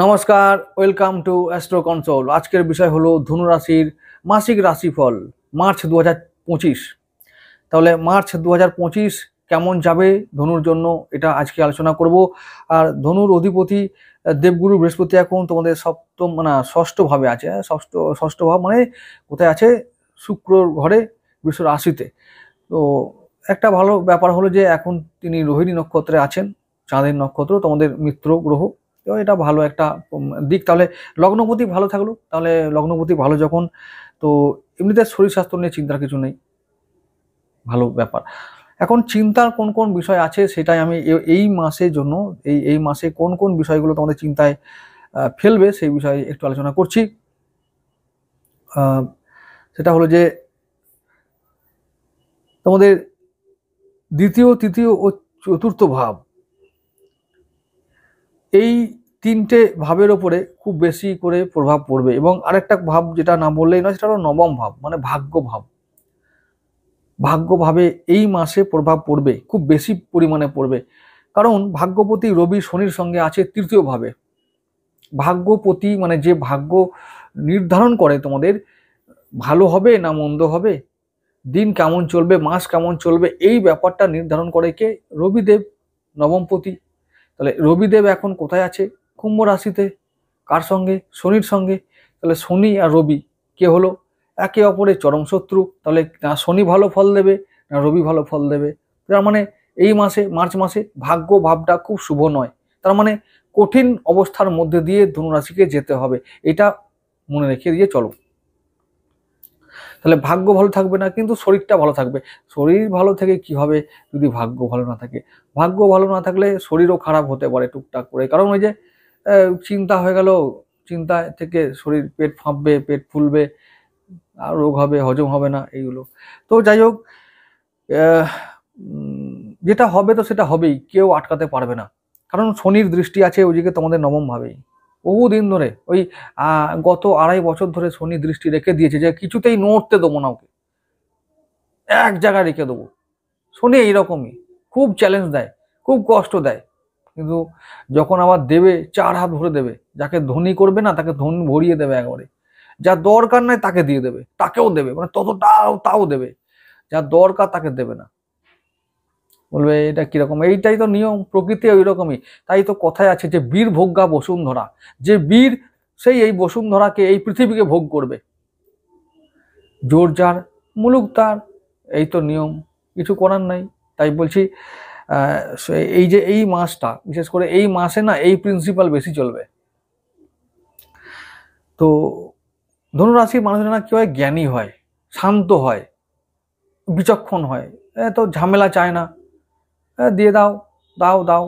নমস্কার, welcome to astro console. আজকের বিষয় হলো ধনু রাশির মাসিক রাশিফল মার্চ 2025। তাহলে মার্চ 2025 কেমন যাবে ধনুর জন্য, এটা আজকে আলোচনা করব। আর ধনুর অধিপতি দেবগুরু বৃহস্পতি এখন তোমাদের সপ্তম মানে ষষ্ঠ ভাবে আছে। ষষ্ঠ ভাব মানে কোথায় আছে? শুক্রর ঘরে, বৃষ রাশিতে। তো একটা ভালো ব্যাপার হলো যে এখন তিনি রোহিণী নক্ষত্রে আছেন, চাঁদের নক্ষত্র, তোমাদের মিত্র গ্রহ। তো এটা ভালো একটা দিক। তাহলে লগ্নপতি ভালো থাকলো, তাহলে লগ্নপতি ভালো যখন, তো এমনিতে শরীর স্বাস্থ্য নিয়ে চিন্তার কিছু নেই, ভালো ব্যাপার। এখন চিন্তার কোন কোন বিষয় আছে সেটাই আমি এই মাসের জন্য, এই মাসে কোন কোন বিষয়গুলো তোমাদের চিন্তায় ফেলবে সেই বিষয়ে একটু আলোচনা করছি। সেটা হলো যে তোমাদের দ্বিতীয়, তৃতীয় ও চতুর্থ ভাব, এই তিনটে ভাবের ওপরে খুব বেশি করে প্রভাব পড়বে। এবং আরেকটা ভাব যেটা না বললেই নয়, সেটা হলো নবম ভাব, মানে ভাগ্য ভাব। ভাগ্যভাবে এই মাসে প্রভাব পড়বে, খুব বেশি পরিমাণে পড়বে। কারণ ভাগ্যপতি রবি শনির সঙ্গে আছে তৃতীয় ভাবে। ভাগ্যপতি মানে যে ভাগ্য নির্ধারণ করে তোমাদের ভালো হবে না মন্দ হবে, দিন কেমন চলবে, মাস কেমন চলবে, এই ব্যাপারটা নির্ধারণ করে কে? রবিদেব, নবমপতি। তাহলে রবিদেব এখন কোথায় আছে? কুম্ভ রাশিতে। কার সঙ্গে? শনির সঙ্গে। তাহলে শনি আর রবি কে হলো? একে অপরের চরম শত্রু। তাহলে না শনি ভালো ফল দেবে না রবি ভালো ফল দেবে। তার মানে এই মাসে, মার্চ মাসে ভাগ্য ভাবটা খুব শুভ নয়। তার মানে কঠিন অবস্থার মধ্যে দিয়ে ধনুরাশিকে যেতে হবে, এটা মনে রেখে দিয়ে চলো। তাহলে ভাগ্য ভালো থাকবে না, কিন্তু শরীরটা ভালো থাকবে। শরীর ভালো থেকে কি হবে যদি ভাগ্য ভালো না থাকে? ভাগ্য ভালো না থাকলে শরীরও খারাপ হতে পারে টুকটাক করে। কারণ ওই যে চিন্তা হয়ে গেল, চিন্তা থেকে শরীর, পেট ফাঁপবে, পেট ফুলবে, আর রোগ হবে, হজম হবে না, এইগুলো। তো যাই হোক, যেটা হবে তো সেটা হবেই, কেউ আটকাতে পারবে না। কারণ শনির দৃষ্টি আছে ওইদিকে তোমাদের নবম ভাবেই। বহুদিন ধরে, ওই গত 2.5 বছর ধরে শনি দৃষ্টি রেখে দিয়েছে যে কিছুতেই নড়তে দেবো না ওকে, এক জায়গায় রেখে দেবো। শনি এইরকমই, খুব চ্যালেঞ্জ দেয়, খুব কষ্ট দেয়, কিন্তু যখন আবার দেবে 4 হাত ভরে দেবে। যাকে ধনী করবে না তাকে ধন ভরিয়ে দেবে একবারে। যা দরকার নাই তাকে দিয়ে দেবে, তাকেও দেবে, মানে ততটাও তাও দেবে। যা দরকার তাকে দেবে না। বলবে এটা কিরকম? এইটাই তো নিয়ম, প্রকৃতি ওই রকমই। তাই তো কথায় আছে যে বীর ভোগ্যা বসুন্ধরা, যে বীর সেই এই বসুন্ধরাকে, এই পৃথিবীকে ভোগ করবে। জোর যার মুলুক তার, এই তো নিয়ম, কিছু করার নাই। তাই বলছি এই যে এই মাসটা, বিশেষ করে এই মাসে না এই প্রিন্সিপাল বেশি চলবে। তো ধনুরাশির মানুষরা না কি হয়? জ্ঞানী হয়, শান্ত হয়, বিচক্ষণ হয়। তো ঝামেলা চায় না, দিয়ে দাও, দাও দাও,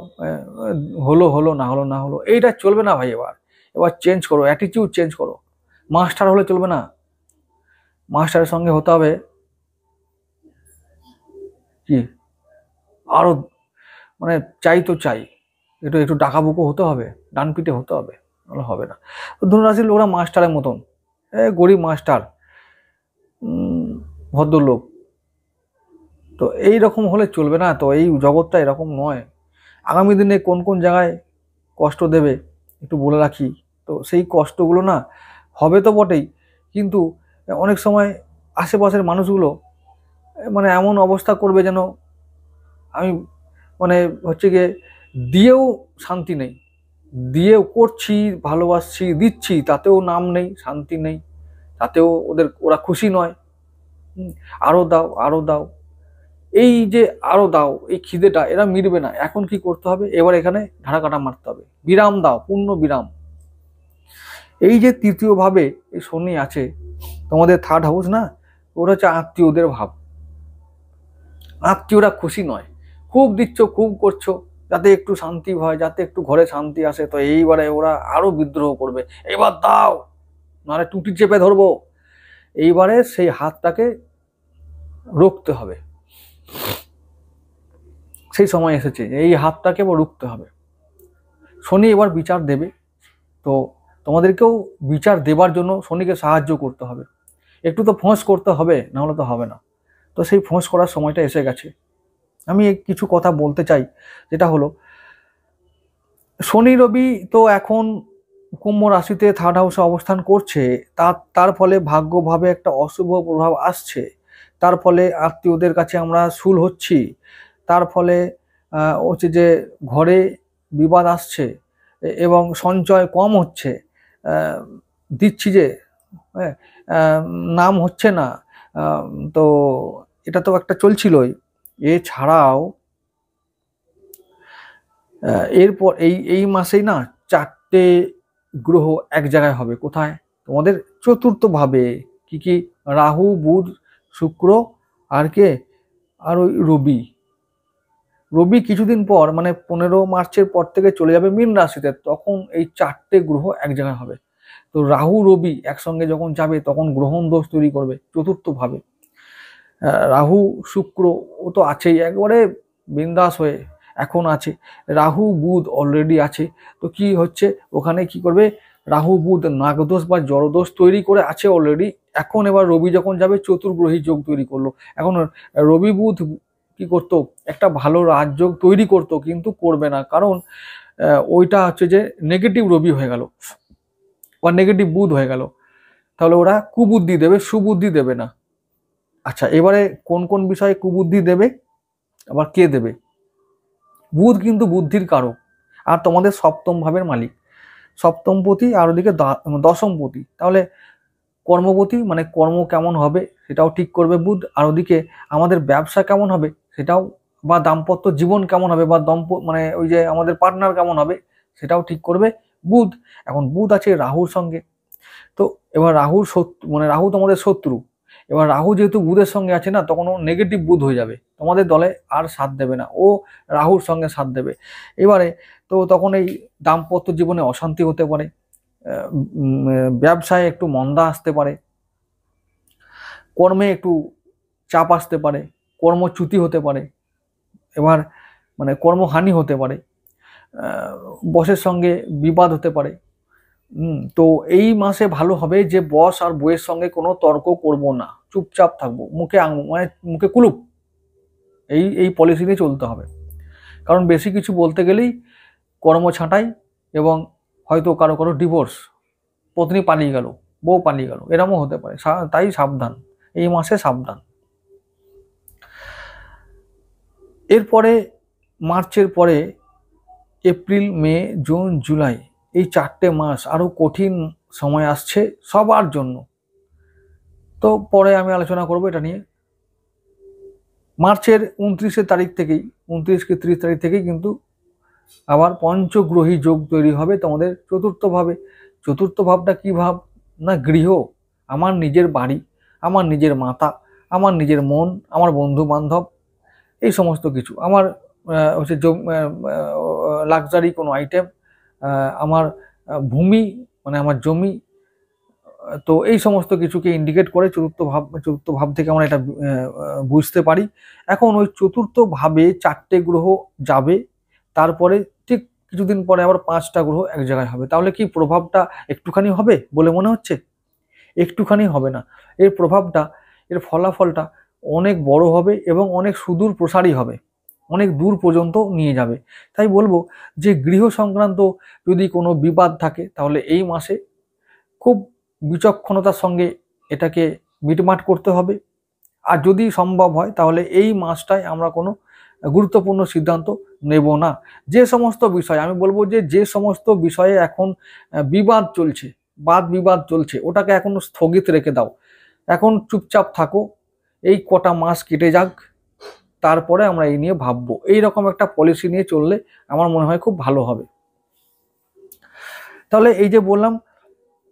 হলো হলো, না হলো না হলো, এইটা চলবে না ভাই। এবার এবার চেঞ্জ করো, অ্যাটিটিউড চেঞ্জ করো। মাস্টার হলে চলবে না, মাস্টারের সঙ্গে হতে হবে কি আরো, মানে চাই তো চাই, একটু একটু ডাকাবুকো হতে হবে, ডান পিটে হতে হবে, নাহলে হবে না। তো ধনুরাশির লোকরা মাস্টারের মতন, গরিব মাস্টার, ভদ্রলোক। তো এই রকম হলে চলবে না, তো এই জগৎটা এরকম নয়। আগামী দিনে কোন কোন জায়গায় কষ্ট দেবে একটু বলে রাখি। তো সেই কষ্টগুলো না হবে তো বটেই, কিন্তু অনেক সময় আশেপাশের মানুষগুলো মানে এমন অবস্থা করবে যেন আমি, মানে হচ্ছে গিয়ে দিয়েও শান্তি নেই, দিয়েও করছি, ভালোবাসছি, দিচ্ছি, তাতেও নাম নেই, শান্তি নেই, তাতেও ওরা খুশি নয়। আরো দাও, আরো দাও, এই যে আরো দাও, এই খিদেটা এরা মিটবে না। এখন কি করতে হবে? এবার এখানে ধারা কাটা মারতে হবে, বিরাম দাও, পূর্ণ বিরাম। এই যে তৃতীয় ভাবে এই শনি আছে, তোমাদের থার্ড হাউস না, ওরা হচ্ছে আত্মীয়দের ভাব। আত্মীয়রা খুশি নয়, খুব দিচ্ছ, খুব করছো, যাতে একটু শান্তি হয়, যাতে একটু ঘরে শান্তি আসে। তো এইবারে ওরা আরো বিদ্রোহ করবে, এবার দাও, নাহলে টুটি চেপে ধরবো। এইবারে সেই হাতটাকে রুখতে হবে, সেই সময় এসেছে, এই হাতটাকে রুখতে হবে। শনি এবার বিচার দেবে, তো তোমাদেরকেও বিচার দেবার জন্য শনিকে সাহায্য করতে হবে। একটু তো ফোঁস করতে হবে, না হলে তো হবে না। তো সেই ফোঁস করার সময়টা এসে গেছে। আমি কিছু কথা বলতে চাই, যেটা হলো শনি রবি তো এখন কুম্ভ রাশিতে থার্ড হাউসে অবস্থান করছে, তার ফলে ভাগ্যভাবে একটা অশুভ প্রভাব আসছে, তার ফলে আত্মীয়দের কাছে আমরা শুল হচ্ছি, তার ফলে হচ্ছে যে ঘরে বিবাদ আসছে এবং সঞ্চয় কম হচ্ছে, দিচ্ছি যে হ্যাঁ, নাম হচ্ছে না, তো এটা তো একটা চলছিলই। এছাড়াও এরপর এই মাসেই না 4টে গ্রহ এক জায়গায় হবে। কোথায়? তোমাদের চতুর্থ ভাবে। কি কি? রাহু, বুধ, শুক্র, আর কে? আর ওই রবি। রবি কিছুদিন পর মানে 15 মার্চের পর থেকে চলে যাবে মীন রাশিতে, তখন এই 4টে গ্রহ এক জায়গায় হবে। তো রাহু রবি একসঙ্গে যখন যাবে তখন গ্রহণ দোষ তৈরি করবে চতুর্থ ভাবে। রাহু শুক্র ও তো আছেই একবারে বিন্দাস হয়ে এখন আছে, রাহু বুধ অলরেডি আছে। তো কি হচ্ছে ওখানে? কি করবে? রাহু বুধ নাগদোষ বা জড়দোষ তৈরি করে আছে অলরেডি। এখন এবার রবি যখন যাবে চতুর্গ্রহী যোগ তৈরি করলো। এখন রবি বুধ কি করতো? একটা ভালো রাজযোগ তৈরি করতো, কিন্তু করবে না, কারণ ওইটা হচ্ছে যে নেগেটিভ রবি হয়ে গেল বা নেগেটিভ বুধ হয়ে গেল। তাহলে ওরা কুবুদ্ধি দেবে, সুবুদ্ধি দেবে না। আচ্ছা, এবারে কোন কোন বিষয়ে কুবুদ্ধি দেবে, আবার কে দেবে? বুধ কিন্তু বুদ্ধির কারক, আর তোমাদের সপ্তম ভাবের মালিক, সপ্তমপতি, আর ওদিকে দশমপতি। তাহলে কর্মপতি মানে কর্ম কেমন হবে সেটাও ঠিক করবে বুধ, আর ওদিকে আমাদের ব্যবসা কেমন হবে সেটাও, বা দাম্পত্য জীবন কেমন হবে, বা মানে ওই যে আমাদের পার্টনার কেমন হবে সেটাও ঠিক করবে বুধ। এখন বুধ আছে রাহুর সঙ্গে, তো এবার রাহুর শত্রু মানে রাহু তোমাদের শত্রু। এবার রাহু যেহেতু বুধের সঙ্গে আছে না, তখন ও নেগেটিভ বুধ হয়ে যাবে, তোমাদের দলে আর সাথ দেবে না, ও রাহুর সঙ্গে সাথ দেবে। এবারে তো তখন এই দাম্পত্য জীবনে অশান্তি হতে পারে, ব্যবসায় একটু মন্দা আসতে পারে, কর্মে একটু চাপ আসতে পারে, কর্মচ্যুতি হতে পারে, এবার মানে কর্মহানি হতে পারে, বসের সঙ্গে বিবাদ হতে পারে। তো এই মাসে ভালো হবে যে বস আর বইয়ের সঙ্গে কোনো তর্ক করব না, চুপচাপ থাকবো, মানে মুখে কুলুপ, এই পলিসি নিয়ে চলতে হবে। কারণ বেশি কিছু বলতে গেলেই কর্ম ছাঁটাই, এবং হয়তো কারো কারো ডিভোর্স, পত্নী পালিয়ে গেল, বউ পালিয়ে গেল, এরমও হতে পারে। তাই সাবধান, এই মাসে সাবধান। এরপরে মার্চের পরে এপ্রিল, মে, জুন, জুলাই, এই 4টে মাস আরো কঠিন সময় আসছে সবার জন্য। তো পরে আমি আলোচনা করব এটা নিয়ে। মার্চের 29 তারিখ থেকেই, 29 কি 30 তারিখ থেকেই কিন্তু আবার পঞ্চগ্রহী যোগ তৈরি হবে তোমাদের চতুর্থ ভাবে। চতুর্থ ভাবটা কি ভাব? না গৃহ, আমার নিজের বাড়ি, আমার নিজের মাতা, আমার নিজের মন, আমার বন্ধু বান্ধব, এই সমস্ত কিছু, আমার হচ্ছে লাক্সারি কোনো আইটেম, আমার ভূমি মানে আমার জমি। তো এই সমস্ত কিছুকে ইন্ডিকেট করে চতুর্থ ভাব থেকে আমরা এটা বুঝতে পারি। এখন ওই চতুর্থ ভাবে 4টে গ্রহ যাবে, তারপরে ঠিক কিছুদিন পরে আবার 5টা গ্রহ এক জায়গায় হবে। তাহলে কি প্রভাবটা একটুখানি হবে বলে মনে হচ্ছে? একটুখানি হবে না, এর প্রভাবটা, এর ফলাফলটা অনেক বড় হবে এবং অনেক সুদূর প্রসারী হবে, অনেক দূর পর্যন্ত নিয়ে যাবে। তাই বলবো যে গৃহ সংক্রান্ত যদি কোনো বিবাদ থাকে তাহলে এই মাসে খুব বিচক্ষণতার সঙ্গে এটাকে মিটমাট করতে হবে। আর যদি সম্ভব হয় তাহলে এই মাসটায় আমরা কোনো গুরুত্বপূর্ণ সিদ্ধান্ত নেব না। যে সমস্ত বিষয় আমি বলবো যে সমস্ত বিষয়ে এখন বিবাদ চলছে, বাদ বিবাদ চলছে, ওটাকে এখন স্থগিত রেখে দাও, এখন চুপচাপ থাকো, এই কটা মাস কেটে যাক, তারপরে আমরা এই নিয়ে ভাববো। এইরকম একটা পলিসি নিয়ে চললে আমার মনে হয় খুব ভালো হবে। তাহলে এই যে বললাম,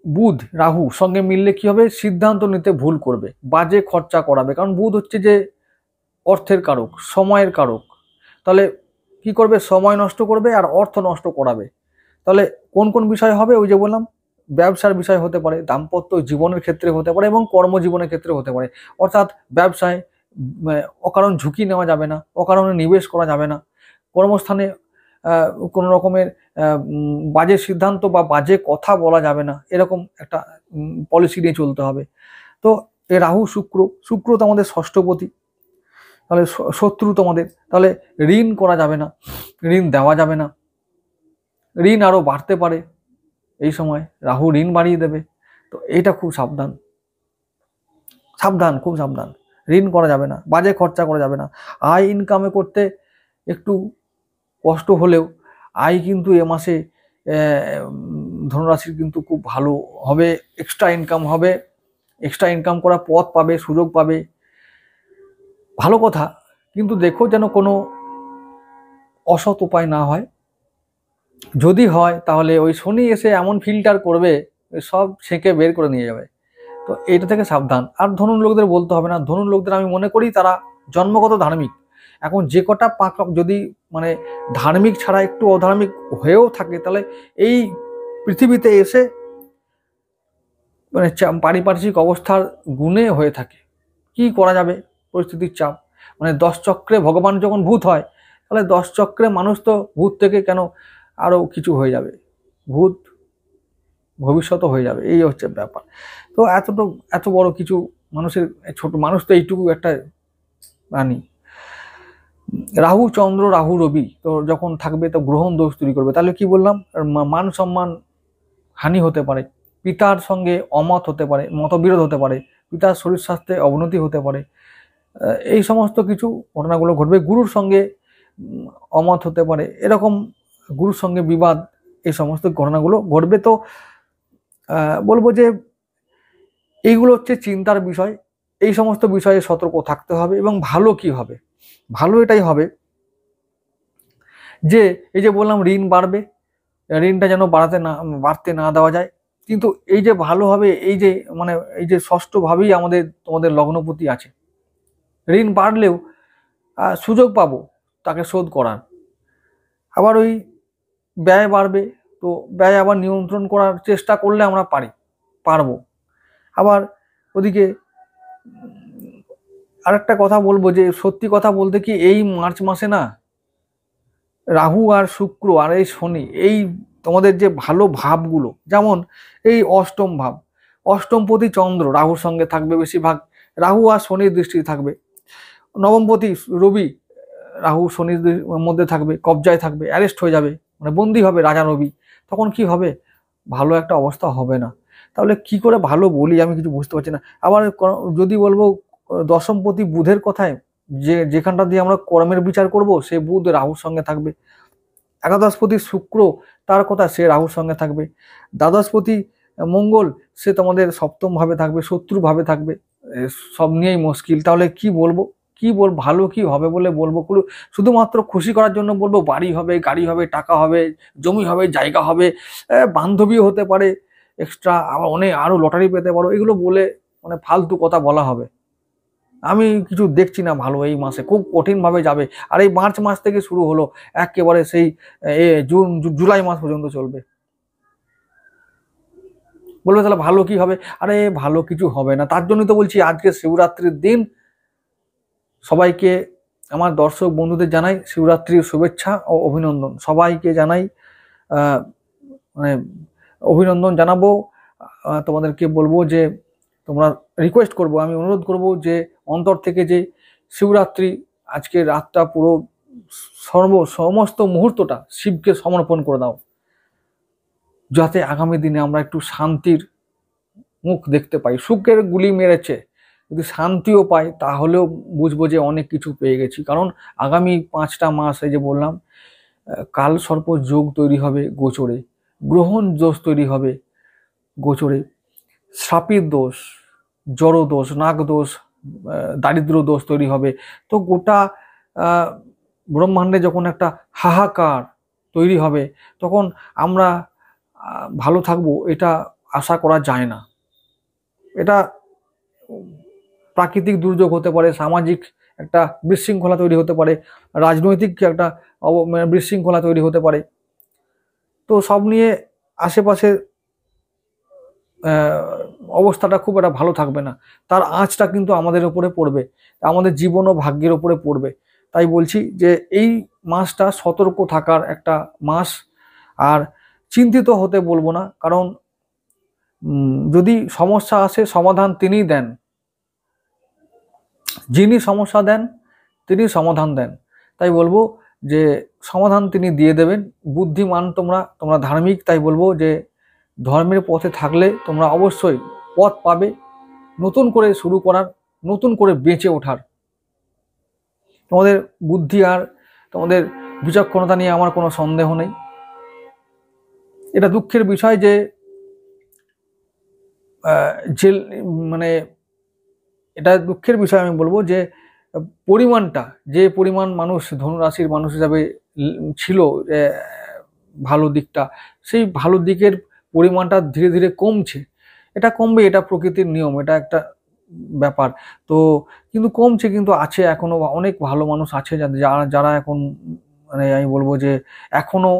বুধ রাহু সঙ্গে মিললে কি হবে? সিদ্ধান্ত নিতে ভুল করবে, বাজে খরচা করাবে, কারণ বুধ হচ্ছে যে অর্থের কারক, সময়ের কারক। তাহলে কি করবে? সময় নষ্ট করবে আর অর্থ নষ্ট করাবে। তাহলে কোন কোন বিষয় হবে? ওই যে বললাম, ব্যবসার বিষয় হতে পারে, দাম্পত্য জীবনের ক্ষেত্রে হতে পারে, এবং কর্মজীবনের ক্ষেত্রে হতে পারে। অর্থাৎ ব্যবসায় অকারণ ঝুঁকি নেওয়া যাবে না, অকারণে নিবেশ করা যাবে না, কর্মস্থানে কোনো রকমের বাজে সিদ্ধান্ত বা বাজে কথা বলা যাবে না, এরকম একটা পলিসি নিয়ে চলতে হবে। তো এ রাহু শুক্র তো আমাদের ষষ্ঠপতি, তাহলে শত্রু তোমাদের। তাহলে ঋণ করা যাবে না, ঋণ দেওয়া যাবে না, ঋণ আরো বাড়তে পারে, এই সময় রাহু ঋণ বাড়িয়ে দেবে। তো এটা খুব সাবধান, সাবধান, খুব সাবধান। ঋণ করা যাবে না, বাজে খরচা করা যাবে না। আয় ইনকামে করতে একটু কষ্ট হলেও আয় কিন্তু এ মাসে ধনুরাশির কিন্তু খুব ভালো হবে, এক্সট্রা ইনকাম হবে, এক্সট্রা ইনকাম করার পথ পাবে, সুযোগ পাবে, ভালো কথা। কিন্তু দেখো যেন কোনো অসৎ উপায় না হয়। যদি হয় তাহলে ওই শনি এসে এমন ফিল্টার করবে, সব ছেঁকে বের করে নিয়ে যাবে। তো এটা থেকে সাবধান। আর ধনুর লোকদের বলতে হবে না, ধনুর লোকদের আমি মনে করি তারা জন্মগত ধার্মিক। এখন যে কটা পাকা যদি মানে ধার্মিক ছাড়া একটু অধার্মিক হয়েও থাকে, তাহলে এই পৃথিবীতে এসে মানে পারিপার্শ্বিক অবস্থার গুণে হয়ে থাকে। কি করা যাবে, পরিস্থিতির চাপ। মানে 10 চক্রে ভগবান যখন ভূত হয়, তাহলে 10 চক্রে মানুষ তো ভূত থেকে কেন আরো কিছু হয়ে যাবে, ভূত ভবিষ্যৎ হয়ে যাবে, এই হচ্ছে ব্যাপার। তো এত বড় কিছু মানুষের, ছোট মানুষ তো এইটুকু একটা প্রাণী। রাহু চন্দ্র, রাহু রবি তো যখন থাকবে তো গ্রহণ দোষ তৈরি করবে। তাহলে কি বললাম, মান সম্মান হানি হতে পারে, পিতার সঙ্গে অমত হতে পারে, মতবিরোধ হতে পারে, পিতার শরীর স্বাস্থ্যে অবনতি হতে পারে, এই সমস্ত কিছু ঘটনাগুলো ঘটবে। গুরুর সঙ্গে অমত হতে পারে, এরকম গুরুর সঙ্গে বিবাদ, এই সমস্ত ঘটনাগুলো ঘটবে। তো বলবো যে এইগুলো হচ্ছে চিন্তার বিষয়। এই সমস্ত বিষয়ে সতর্ক থাকতে হবে। এবং ভালো কি হবে, ভালো এটাই হবে যে এই যে বললাম ঋণ বাড়বে, ঋণটা যেন বাড়তে না দেওয়া যায়। কিন্তু এই যে ভালো হবে, এই যে মানে এই যে ষষ্ঠ ভাবেই তোমাদের লগ্নপতি আছে, ঋণ বাড়লেও সুযোগ পাবো তাকে শোধ করার। আবার ওই ব্যয় বাড়বে, তো ব্যয় আবার নিয়ন্ত্রণ করার চেষ্টা করলে আমরা পারবো। আবার ওদিকে আরেকটা কথা বলবো যে সত্যি কথা বলতে কি, এই মার্চ মাসে না রাহু আর শুক্র আর এই শনি, এই তোমাদের যে ভালো ভাবগুলো, যেমন এই অষ্টম ভাব, অষ্টমপতি চন্দ্র রাহুর সঙ্গে থাকবে বেশিরভাগ, রাহু আর শনির দৃষ্টি থাকবে। নবমপতি রবি রাহু শনির মধ্যে থাকবে, কবজায় থাকবে, অ্যারেস্ট হয়ে যাবে, মানে বন্দী হবে রাজা রবি। তখন কি হবে, ভালো একটা অবস্থা হবে না। তাহলে কি করে ভালো বলি আমি কিছু বুঝতে পারছি না। আবার যদি বলবো দশমপতি বুধের কথায়, যেখানটা দিয়ে আমরা কর্মের বিচার করব, সে বুধ রাহুর সঙ্গে থাকবে। একাদশপতি শুক্র, তার কথা, সে রাহুর সঙ্গে থাকবে। দ্বাদশপতি মঙ্গল, সে তোমাদের সপ্তম ভাবে থাকবে, শত্রু ভাবে থাকবে, সব নিয়েই মুশকিল। তাহলে কি বলবো, ভালো কি হবে বলে বলবো, শুধুমাত্র খুশি করার জন্য বলবো বাড়ি হবে, গাড়ি হবে, টাকা হবে, জমি হবে, জায়গা হবে, বান্ধবীও হতে পারে এক্সট্রা, আবার অনেক আরো লটারি পেতে পারো, এগুলো বলে মানে ফালতু কথা বলা হবে। আমি কিছু দেখছি না ভালো এই মাসে, খুব কঠিন ভাবে যাবে। আর এই মার্চ মাস থেকে শুরু হলো, একেবারে সেই জুলাই মাস পর্যন্ত চলবে। বলবে তাহলে ভালো কি হবে, আরে ভালো কিছু হবে না। তার জন্যই তো বলছি আজকে শিবরাত্রির দিন সবাইকে, আমার দর্শক বন্ধুদের জানাই শিবরাত্রির শুভেচ্ছা ও অভিনন্দন। সবাইকে জানাই মানে অভিনন্দন জানাবো। তোমাদেরকে বলবো যে তোমরা রিকোয়েস্ট করব, আমি অনুরোধ করব যে অন্তর থেকে যে শিবরাত্রি আজকের রাতটা পুরো সমস্ত মুহূর্তটা শিবকে সমর্পণ করে দাও, যাতে আগামী দিনে আমরা একটু শান্তির মুখ দেখতে পাই। সুখের গুলি মেরেছে, যদি শান্তিও পাই তাহলেও বুঝবো যে অনেক কিছু পেয়ে গেছি। কারণ আগামী 5টা মাস, এই যে বললাম, কাল সর্প যোগ তৈরি হবে গোচরে, গ্রহণ দোষ তৈরি হবে গোচরে, সাপির দোষ, জড় দোষ, নাগ দোষ, দারিদ্র দোষ তৈরি হবে। তো গোটা ব্রহ্মাণ্ডে যখন একটা হাহাকার তৈরি হবে, তখন আমরা ভালো থাকবো এটা আশা করা যায় না। এটা প্রাকৃতিক দুর্যোগ হতে পারে, সামাজিক একটা বিশৃঙ্খলা তৈরি হতে পারে, রাজনৈতিক একটা বিশৃঙ্খলা তৈরি হতে পারে। তো সব নিয়ে আশেপাশে অবস্থাটা খুব একটা ভালো থাকবে না, তার আঁচটা কিন্তু আমাদের উপরে পড়বে, আমাদের জীবন ও ভাগ্যের উপরে পড়বে। তাই বলছি যে এই মাসটা সতর্ক থাকার একটা মাস। আর চিন্তিত হতে বলবো না, কারণ যদি সমস্যা আসে সমাধান তিনিই দেন, যিনি সমস্যা দেন তিনি সমাধান দেন। তাই বলবো যে সমাধান তিনি দিয়ে দেবেন। বুদ্ধিমান তোমরা ধার্মিক, তাই বলবো যে ধর্মের পথে থাকলে তোমরা অবশ্যই পথ পাবে নতুন করে শুরু করার, নতুন করে বেঁচে ওঠার। তোমাদের বুদ্ধি আর তোমাদের বিচক্ষণতা নিয়ে আমার কোনো সন্দেহ নেই। এটা দুঃখের বিষয় যে মানে এটা দুঃখের বিষয় আমি বলবো যে পরিমাণটা, যে পরিমাণ মানুষ ধনুরাশির মানুষ হিসাবে ছিল ভালো দিকটা, সেই ভালো দিকের পরিমাণটা ধীরে ধীরে কমছে। এটা কমবে, এটা প্রকৃতির নিয়ম, এটা একটা ব্যাপার। তো কিন্তু কমছে, কিন্তু আছে এখনো অনেক ভালো মানুষ আছে যারা যারা এখন মানে আমি বলবো যে এখনো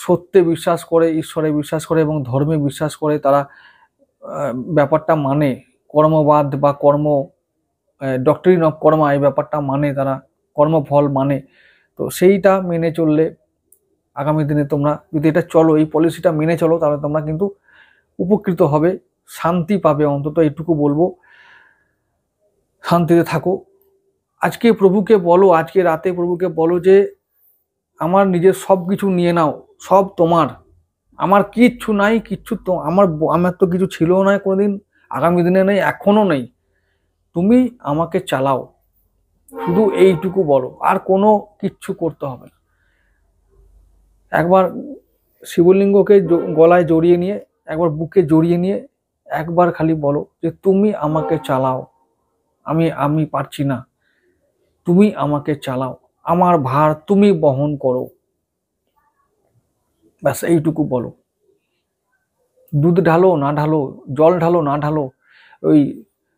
সত্যে বিশ্বাস করে, ঈশ্বরে বিশ্বাস করে এবং ধর্মে বিশ্বাস করে। তারা ব্যাপারটা মানে, কর্মবাদ বা কর্ম, ডক্টরিন অফ কর্মা, এই ব্যাপারটা মানে, তারা কর্মফল মানে। তো সেইটা মেনে চললে আগামী দিনে তোমরা যদি এটা চলো, এই পলিসিটা মেনে চলো, তাহলে তোমরা কিন্তু উপকৃত হবে, শান্তি পাবে। অন্তত এইটুকু বলবো, শান্তিতে থাকো। আজকে প্রভুকে বলো, আজকে রাতে প্রভুকে বলো যে আমার নিজের সব কিছু নিয়ে নাও, সব তোমার, আমার কিচ্ছু নাই, কিচ্ছু তো আমার তো কিছু ছিল না কোনোদিন, আগামী দিনে নেই, এখনো নেই, তুমি আমাকে চালাও, শুধু এইটুকু বলো, আর কোনো কিচ্ছু করতে হবে না। একবার শিবলিঙ্গকে গলায় জড়িয়ে নিয়ে, একবার বুকে জড়িয়ে নিয়ে একবার খালি বলো যে তুমি আমাকে চালাও, আমি পারছি না, তুমি আমাকে চালাও, আমার ভার তুমি বহন করো। ব্যাস এইটুকু বলো। দুধ ঢালো না ঢালো, জল ঢালো না ঢালো, ওই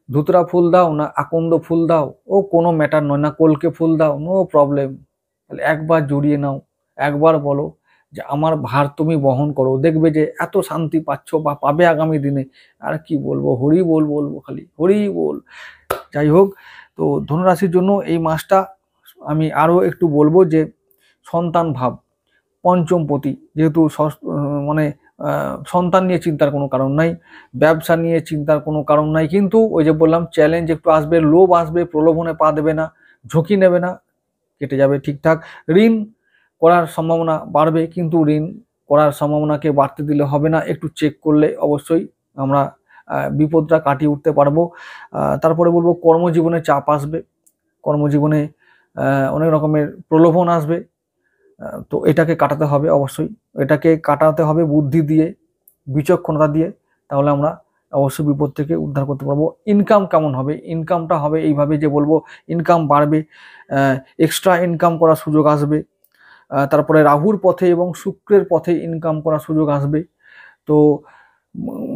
ধুতরা ফুল দাও না আকন্দ ফুল দাও, ও কোনো ম্যাটার নয়, না কলকে ফুল দাও, নো প্রবলেম। তাহলে একবার জড়িয়ে নাও, একবার বলো যে আমার ভার তুমি বহন করো, দেখবে যে এত শান্তি পাচ্ছ বা পাবে আগামী দিনে। আর কি বলবো, হরি বল বলবো, খালি হরি বল। যাই হোক, তো ধনুরাশির জন্য এই মাসটা আমি আরো একটু বলবো যে সন্তান ভাব, পঞ্চমপতি, যেহেতু মানে সন্তান নিয়ে চিন্তার কোনো কারণ নাই, ব্যবসা নিয়ে চিন্তার কোনো কারণ নাই, কিন্তু ওই যে বললাম চ্যালেঞ্জ একটু আসবে, লোভ আসবে, প্রলোভনে পা দেবে না, ঝুঁকি নেবে না, কেটে যাবে ঠিকঠাক। ঋণ করার সম্ভাবনা বাড়বে, কিন্তু ঋণ করার সম্ভাবনাকে বাড়তে দিলে হবে না, একটু চেক করলে অবশ্যই আমরা বিপদটা কাটিয়ে উঠতে পারবো। তারপরে বলবো কর্মজীবনে চাপ আসবে, কর্মজীবনে অনেক রকমের প্রলোভন আসবে, তো এটাকে কাটাতে হবে অবশ্যই, এটাকে কাটাতে হবে বুদ্ধি দিয়ে, বিচক্ষণতা দিয়ে, তাহলে আমরা অবশ্যই বিপদ থেকে উদ্ধার করতে পারবো। ইনকাম কেমন হবে, ইনকামটা হবে এইভাবে যে বলবো ইনকাম বাড়বে, এক্সট্রা ইনকাম করার সুযোগ আসবে। তারপরে রাহুর পথে এবং শুক্রের পথে ইনকাম করার সুযোগ আসবে, তো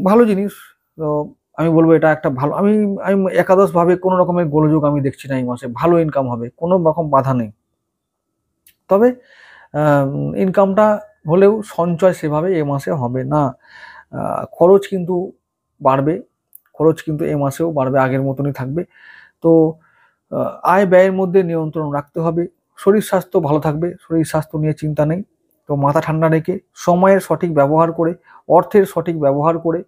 ভালো জিনিস। তো আমি বলবো এটা একটা ভালো, আমি আমি একাদশভাবে কোনো রকমের গোলযোগ আমি দেখছি না, এই মাসে ভালো ইনকাম হবে, কোনো রকম বাধা নেই। তবে ইনকামটা হলেও সঞ্চয় সেভাবে এ মাসে হবে না, খরচ কিন্তু বাড়বে, খরচ কিন্তু এ মাসেও বাড়বে, আগের মতনই থাকবে। তো আয় ব্যয়ের মধ্যে নিয়ন্ত্রণ রাখতে হবে, শরীর স্বাস্থ্য ভালো থাকবে, শরীর স্বাস্থ্য নিয়ে চিন্তা নেই। তো মাথা ঠান্ডা রেখে, সময়ের সঠিক ব্যবহার করে, অর্থের সঠিক ব্যবহার করে,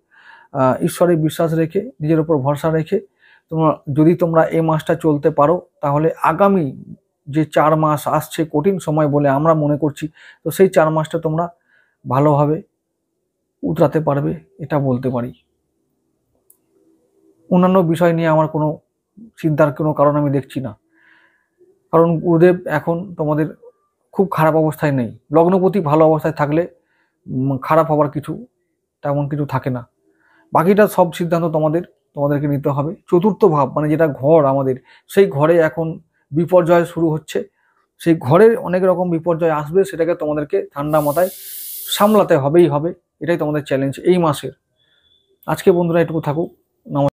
ঈশ্বরে বিশ্বাস রেখে, নিজের উপর ভরসা রেখে যদি তোমরা এই মাসটা চলতে পারো, তাহলে আগামী যে 4 মাস আসছে কঠিন সময় বলে আমরা মনে করছি, তো সেই 4 মাসটা তোমরা ভালোভাবে উতরাতে পারবে, এটা বলতে পারি। অন্যান্য বিষয় নিয়ে আমার কোনো চিন্তার কোনো কারণ আমি দেখছি না, কারণ গুরুদেব এখন তোমাদের খুব খারাপ অবস্থায় নেই। লগ্নপতি ভালো অবস্থায় থাকলে খারাপ হওয়ার কিছু তেমন কিছু থাকে না। বাকিটা সব সিদ্ধান্ত তোমাদেরকে নিতে হবে। চতুর্থ ভাব মানে যেটা ঘর আমাদের, সেই ঘরে এখন বিপর্যয় শুরু হচ্ছে, সেই ঘরে অনেক রকম বিপর্যয় আসবে, সেটাকে তোমাদেরকে ঠান্ডা মাথায় সামলাতে হবে। এটাই তোমাদের চ্যালেঞ্জ এই মাসের। আজকে বন্ধুরা এটুকু থাকুক। নমস্কার।